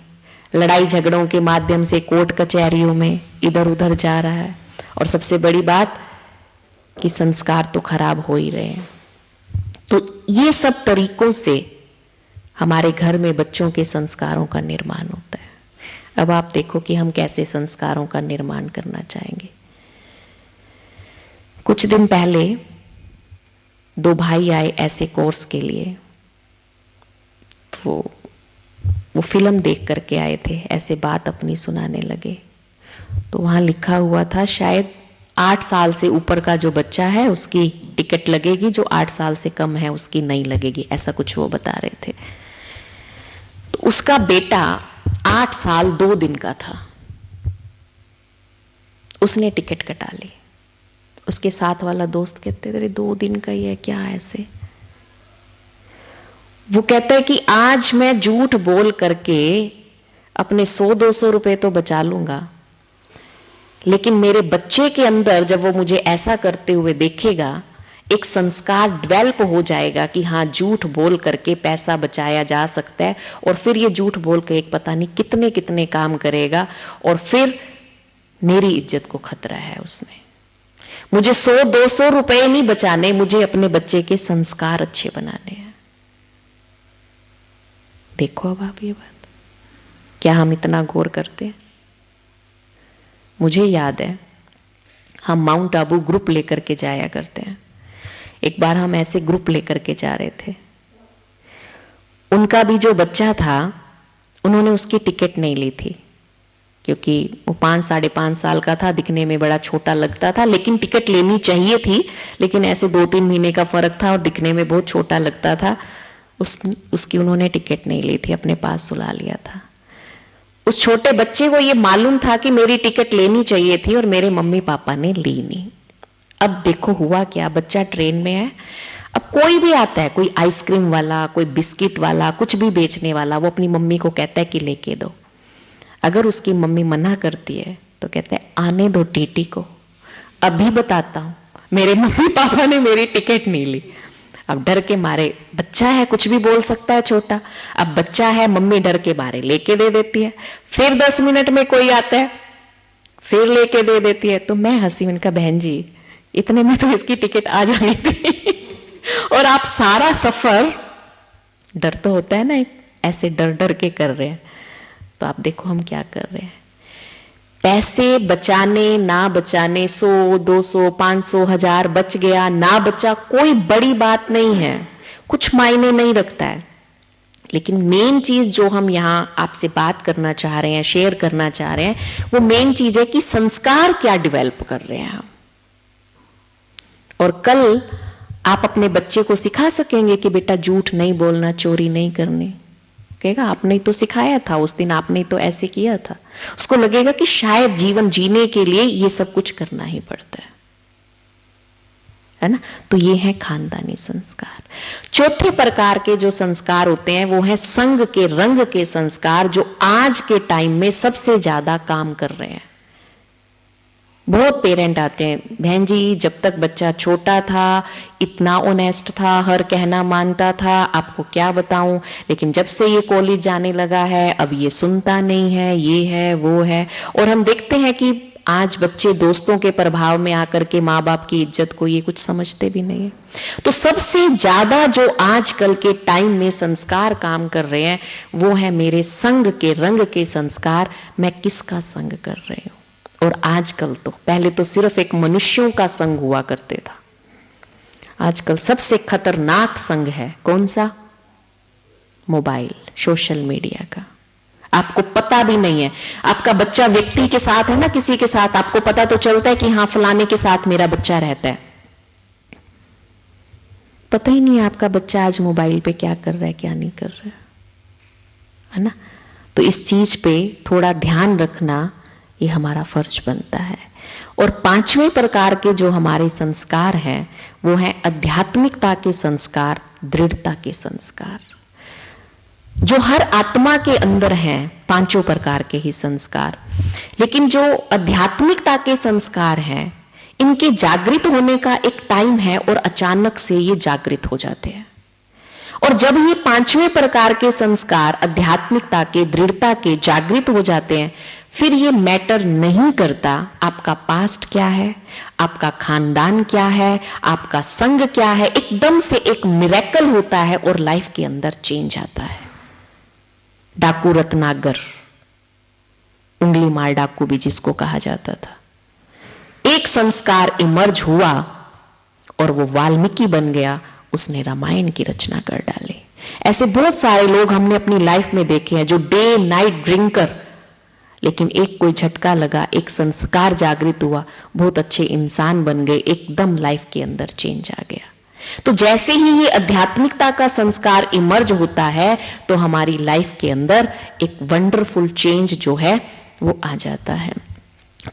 लड़ाई झगड़ों के माध्यम से कोर्ट कचहरियों में इधर उधर जा रहा है। और सबसे बड़ी बात कि संस्कार तो खराब हो ही रहे हैं। तो ये सब तरीकों से हमारे घर में बच्चों के संस्कारों का निर्माण होता है। अब आप देखो कि हम कैसे संस्कारों का निर्माण करना चाहेंगे। कुछ दिन पहले दो भाई आए ऐसे कोर्स के लिए, तो वो फिल्म देख करके आए थे, ऐसे बात अपनी सुनाने लगे। तो वहां लिखा हुआ था शायद 8 साल से ऊपर का जो बच्चा है उसकी टिकट लगेगी, जो 8 साल से कम है उसकी नहीं लगेगी, ऐसा कुछ वो बता रहे थे। तो उसका बेटा 8 साल 2 दिन का था, उसने टिकट कटा ली। उसके साथ वाला दोस्त कहते थे 2 दिन का ही है क्या ऐसे? वो कहता है कि आज मैं झूठ बोल करके अपने 100-200 रुपए तो बचा लूंगा, लेकिन मेरे बच्चे के अंदर जब वो मुझे ऐसा करते हुए देखेगा, एक संस्कार डेवलप हो जाएगा कि हाँ, झूठ बोल करके पैसा बचाया जा सकता है। और फिर ये झूठ बोल के एक पता नहीं कितने कितने काम करेगा, और फिर मेरी इज्जत को खतरा है उसमें। मुझे 100-200 रुपए नहीं बचाने, मुझे अपने बच्चे के संस्कार अच्छे बनाने हैं। देखो अब आप ये बात, क्या हम इतना गौर करते हैं? मुझे याद है हम माउंट आबू ग्रुप लेकर के जाया करते हैं। एक बार हम ऐसे ग्रुप लेकर के जा रहे थे, उनका भी जो बच्चा था उन्होंने उसकी टिकट नहीं ली थी, क्योंकि वो 5-5.5 साल का था, दिखने में बड़ा छोटा लगता था, लेकिन टिकट लेनी चाहिए थी, लेकिन ऐसे 2-3 महीने का फर्क था और दिखने में बहुत छोटा लगता था। उसकी उन्होंने टिकट नहीं ली थी, अपने पास सुला लिया था। उस छोटे बच्चे को ये मालूम था कि मेरी टिकट लेनी चाहिए थी और मेरे मम्मी पापा ने ली नहीं। अब देखो हुआ क्या, बच्चा ट्रेन में है, अब कोई भी आता है, कोई आइसक्रीम वाला, कोई बिस्किट वाला, कुछ भी बेचने वाला, वो अपनी मम्मी को कहता है कि लेके दो। अगर उसकी मम्मी मना करती है तो कहता है आने दो टीटी को, अभी बताता हूं, मेरे मम्मी पापा ने मेरी टिकट नहीं ली। अब डर के मारे, बच्चा है कुछ भी बोल सकता है छोटा, अब बच्चा है मम्मी डर के मारे लेके दे देती है, फिर 10 मिनट में कोई आता है फिर लेके दे देती है। तो मैं हंसी, मैंने कहा बहन जी इतने में तो इसकी टिकट आ जानी थी और आप सारा सफर, डर तो होता है ना, ऐसे डर डर के कर रहे हैं। तो आप देखो हम क्या कर रहे हैं, पैसे बचाने ना बचाने, 100 200 500 1000 बच गया ना बचा कोई बड़ी बात नहीं है, कुछ मायने नहीं रखता है। लेकिन मेन चीज जो हम यहाँ आपसे बात करना चाह रहे हैं, शेयर करना चाह रहे हैं, वो मेन चीज है कि संस्कार क्या डेवलप कर रहे हैं हम। और कल आप अपने बच्चे को सिखा सकेंगे कि बेटा झूठ नहीं बोलना, चोरी नहीं करनी। कहेगा आपने तो सिखाया था उस दिन, आपने तो ऐसे किया था। उसको लगेगा कि शायद जीवन जीने के लिए ये सब कुछ करना ही पड़ता है ना। तो ये है खानदानी संस्कार। चौथे प्रकार के जो संस्कार होते हैं वो है संग के रंग के संस्कार, जो आज के टाइम में सबसे ज्यादा काम कर रहे हैं। बहुत पेरेंट आते हैं, बहन जी जब तक बच्चा छोटा था इतना ऑनेस्ट था, हर कहना मानता था, आपको क्या बताऊं, लेकिन जब से ये कॉलेज जाने लगा है अब ये सुनता नहीं है, ये है वो है। और हम देखते हैं कि आज बच्चे दोस्तों के प्रभाव में आकर के माँ बाप की इज्जत को ये कुछ समझते भी नहीं है। तो सबसे ज्यादा जो आजकल के टाइम में संस्कार काम कर रहे हैं वो है मेरे संग के रंग के संस्कार, मैं किसका संग कर रही हूं। और आजकल तो, पहले तो सिर्फ एक मनुष्यों का संग हुआ करते था, आजकल सबसे खतरनाक संग है कौन सा, मोबाइल, सोशल मीडिया का। आपको पता भी नहीं है, आपका बच्चा व्यक्ति के साथ है ना, किसी के साथ, आपको पता तो चलता है कि हाँ फलाने के साथ मेरा बच्चा रहता है, पता ही नहीं है आपका बच्चा आज मोबाइल पे क्या कर रहा है क्या नहीं कर रहा है ना। तो इस चीज पे थोड़ा ध्यान रखना ये हमारा फर्ज बनता है। और पांचवें प्रकार के जो हमारे संस्कार हैं वो है आध्यात्मिकता के संस्कार, दृढ़ता के संस्कार, जो हर आत्मा के अंदर हैं, पांचों प्रकार के ही संस्कार। लेकिन जो आध्यात्मिकता के संस्कार हैं इनके जागृत होने का एक टाइम है और अचानक से ये जागृत हो जाते हैं। और जब ये पांचवें प्रकार के संस्कार आध्यात्मिकता के, दृढ़ता के जागृत हो जाते हैं, फिर ये मैटर नहीं करता आपका पास्ट क्या है, आपका खानदान क्या है, आपका संग क्या है, एकदम से एक मिरेकल होता है और लाइफ के अंदर चेंज आता है। डाकू रत्नाकर, उंगली मार डाकू भी जिसको कहा जाता था, एक संस्कार इमर्ज हुआ और वो वाल्मीकि बन गया, उसने रामायण की रचना कर डाली। ऐसे बहुत सारे लोग हमने अपनी लाइफ में देखे हैं जो डे नाइट ड्रिंकर, लेकिन एक कोई झटका लगा, एक संस्कार जागृत हुआ, बहुत अच्छे इंसान बन गए, एकदम लाइफ के अंदर चेंज आ गया। तो जैसे ही ये आध्यात्मिकता का संस्कार इमर्ज होता है तो हमारी लाइफ के अंदर एक वंडरफुल चेंज जो है वो आ जाता है।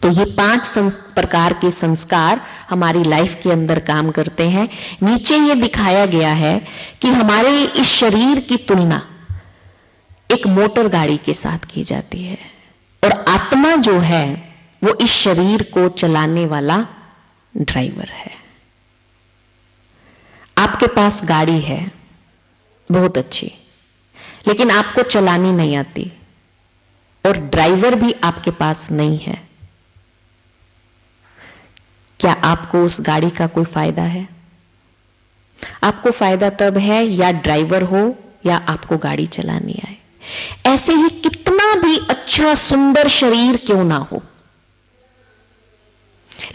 तो ये 5 प्रकार के संस्कार हमारी लाइफ के अंदर काम करते हैं। नीचे ये दिखाया गया है कि हमारे इस शरीर की तुलना एक मोटर गाड़ी के साथ की जाती है और आत्मा जो है वो इस शरीर को चलाने वाला ड्राइवर है। आपके पास गाड़ी है बहुत अच्छी, लेकिन आपको चलानी नहीं आती और ड्राइवर भी आपके पास नहीं है, क्या आपको उस गाड़ी का कोई फायदा है? आपको फायदा तब है या ड्राइवर हो या आपको गाड़ी चलानी आए। ऐसे ही कितना भी अच्छा सुंदर शरीर क्यों ना हो,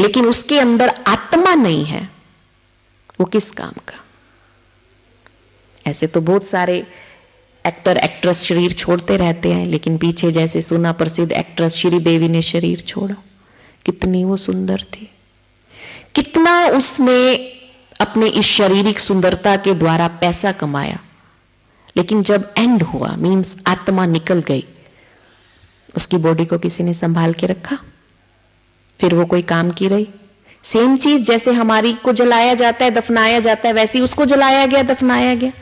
लेकिन उसके अंदर आत्मा नहीं है, वो किस काम का। ऐसे तो बहुत सारे एक्टर एक्ट्रेस शरीर छोड़ते रहते हैं, लेकिन पीछे जैसे सुना प्रसिद्ध एक्ट्रेस श्रीदेवी ने शरीर छोड़ा, कितनी वो सुंदर थी, कितना उसने अपने इस शारीरिक सुंदरता के द्वारा पैसा कमाया, लेकिन जब एंड हुआ, मींस आत्मा निकल गई, उसकी बॉडी को किसी ने संभाल के रखा, फिर वो कोई काम की रही। सेम चीज जैसे हमारी को जलाया जाता है, दफनाया जाता है, वैसे ही उसको जलाया गया, दफनाया गया।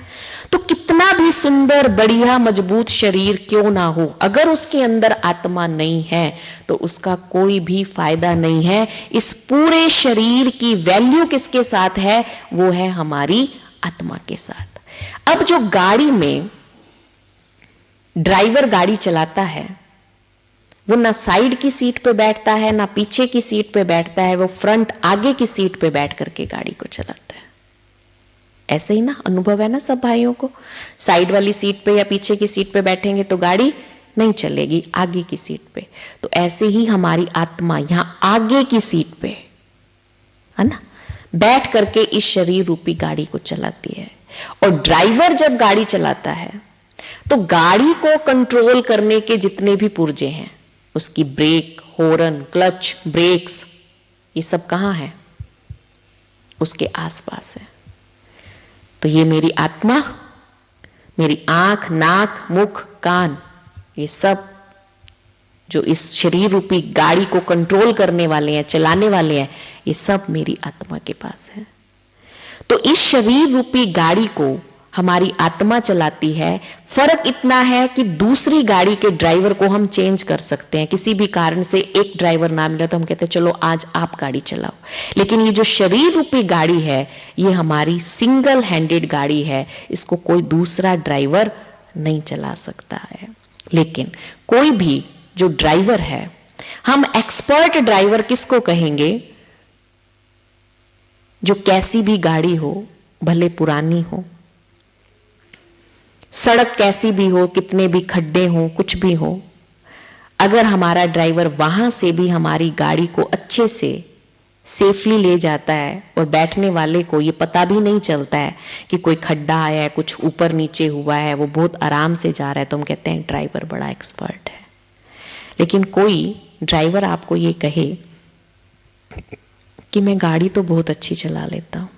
तो कितना भी सुंदर बढ़िया मजबूत शरीर क्यों ना हो, अगर उसके अंदर आत्मा नहीं है तो उसका कोई भी फायदा नहीं है। इस पूरे शरीर की वैल्यू किसके साथ है? वो है हमारी आत्मा के साथ। अब जो गाड़ी में ड्राइवर गाड़ी चलाता है वो ना साइड की सीट पे बैठता है ना पीछे की सीट पे बैठता है, वो फ्रंट आगे की सीट पे बैठ करके गाड़ी को चलाता है। ऐसे ही ना अनुभव है ना सब भाइयों को, साइड वाली सीट पे या पीछे की सीट पे बैठेंगे तो गाड़ी नहीं चलेगी, आगे की सीट पे। तो ऐसे ही हमारी आत्मा यहां आगे की सीट पे है ना बैठ करके इस शरीर रूपी गाड़ी को चलाती है। और ड्राइवर जब गाड़ी चलाता है तो गाड़ी को कंट्रोल करने के जितने भी पुर्जे हैं, उसकी ब्रेक, हॉर्न, क्लच, ब्रेक्स, ये सब कहां है? उसके आसपास है। तो ये मेरी आत्मा, मेरी आंख, नाक, मुख, कान, ये सब जो इस शरीर रूपी गाड़ी को कंट्रोल करने वाले हैं, चलाने वाले हैं, ये सब मेरी आत्मा के पास है। तो इस शरीर रूपी गाड़ी को हमारी आत्मा चलाती है। फर्क इतना है कि दूसरी गाड़ी के ड्राइवर को हम चेंज कर सकते हैं। किसी भी कारण से एक ड्राइवर ना मिला तो हम कहते हैं चलो आज आप गाड़ी चलाओ। लेकिन ये जो शरीर रूपी गाड़ी है ये हमारी सिंगल हैंडेड गाड़ी है, इसको कोई दूसरा ड्राइवर नहीं चला सकता है। लेकिन कोई भी जो ड्राइवर है, हम एक्सपर्ट ड्राइवर किसको कहेंगे? जो कैसी भी गाड़ी हो, भले पुरानी हो, सड़क कैसी भी हो, कितने भी खड्डे हो, कुछ भी हो, अगर हमारा ड्राइवर वहां से भी हमारी गाड़ी को अच्छे से सेफली ले जाता है और बैठने वाले को ये पता भी नहीं चलता है कि कोई खड्डा आया है, कुछ ऊपर नीचे हुआ है, वो बहुत आराम से जा रहा है, तो हम कहते हैं ड्राइवर बड़ा एक्सपर्ट है। लेकिन कोई ड्राइवर आपको ये कहे कि मैं गाड़ी तो बहुत अच्छी चला लेता हूं,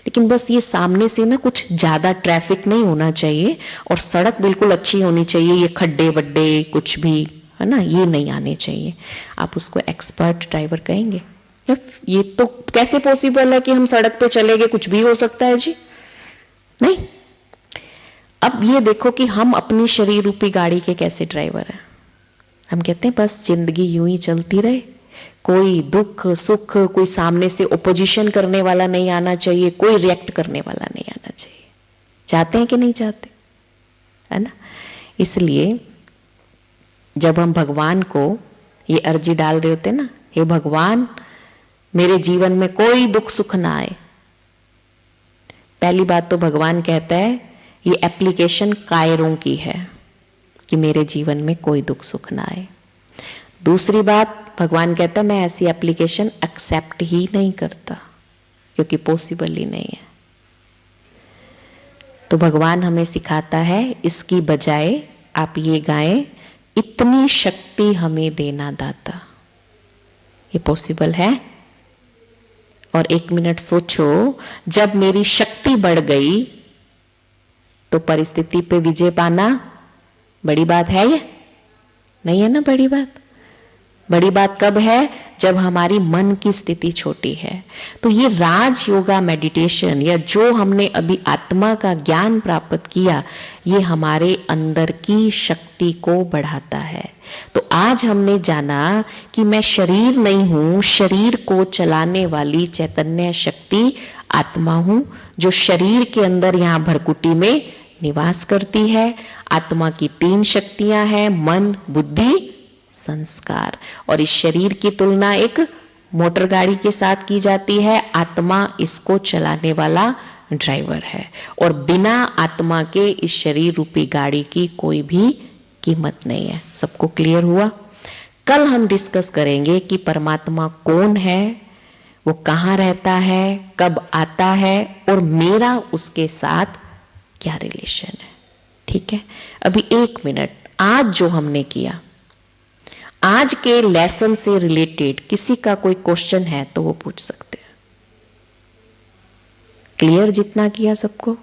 लेकिन बस ये सामने से ना कुछ ज्यादा ट्रैफिक नहीं होना चाहिए और सड़क बिल्कुल अच्छी होनी चाहिए, ये खड्डे वड्डे कुछ भी है ना ये नहीं आने चाहिए, आप उसको एक्सपर्ट ड्राइवर कहेंगे? ये तो कैसे पॉसिबल है कि हम सड़क पे चले गए, कुछ भी हो सकता है जी? नहीं। अब ये देखो कि हम अपनी शरीर रूपी गाड़ी के कैसे ड्राइवर हैं। हम कहते हैं बस जिंदगी यूं ही चलती रहे, कोई दुख सुख, कोई सामने से ओपोजिशन करने वाला नहीं आना चाहिए, कोई रिएक्ट करने वाला नहीं आना चाहिए। चाहते हैं कि नहीं चाहते? है ना। इसलिए जब हम भगवान को ये अर्जी डाल रहे होते ना, हे भगवान मेरे जीवन में कोई दुख सुख ना आए, पहली बात तो भगवान कहता है ये एप्लीकेशन कायरों की है कि मेरे जीवन में कोई दुख सुख ना आए। दूसरी बात भगवान कहता है मैं ऐसी एप्लीकेशन एक्सेप्ट ही नहीं करता क्योंकि पॉसिबल ही नहीं है। तो भगवान हमें सिखाता है इसकी बजाय आप ये गाएं, इतनी शक्ति हमें देना दाता। ये पॉसिबल है। और 1 मिनट सोचो, जब मेरी शक्ति बढ़ गई तो परिस्थिति पे विजय पाना बड़ी बात है? ये नहीं है ना बड़ी बात। बड़ी बात कब है? जब हमारी मन की स्थिति छोटी है। तो ये राज योगा मेडिटेशन या जो हमने अभी आत्मा का ज्ञान प्राप्त किया, ये हमारे अंदर की शक्ति को बढ़ाता है। तो आज हमने जाना कि मैं शरीर नहीं हूं, शरीर को चलाने वाली चैतन्य शक्ति आत्मा हूं, जो शरीर के अंदर यहां भरकुटी में निवास करती है। आत्मा की 3 शक्तियां हैं, मन, बुद्धि, संस्कार। और इस शरीर की तुलना एक मोटर गाड़ी के साथ की जाती है। आत्मा इसको चलाने वाला ड्राइवर है और बिना आत्मा के इस शरीर रूपी गाड़ी की कोई भी कीमत नहीं है। सबको क्लियर हुआ? कल हम डिस्कस करेंगे कि परमात्मा कौन है, वो कहाँ रहता है, कब आता है और मेरा उसके साथ क्या रिलेशन है। ठीक है। अभी 1 मिनट, आज जो हमने किया, आज के लेसन से रिलेटेड किसी का कोई क्वेश्चन है तो वो पूछ सकते हैं। क्लियर जितना किया सबको?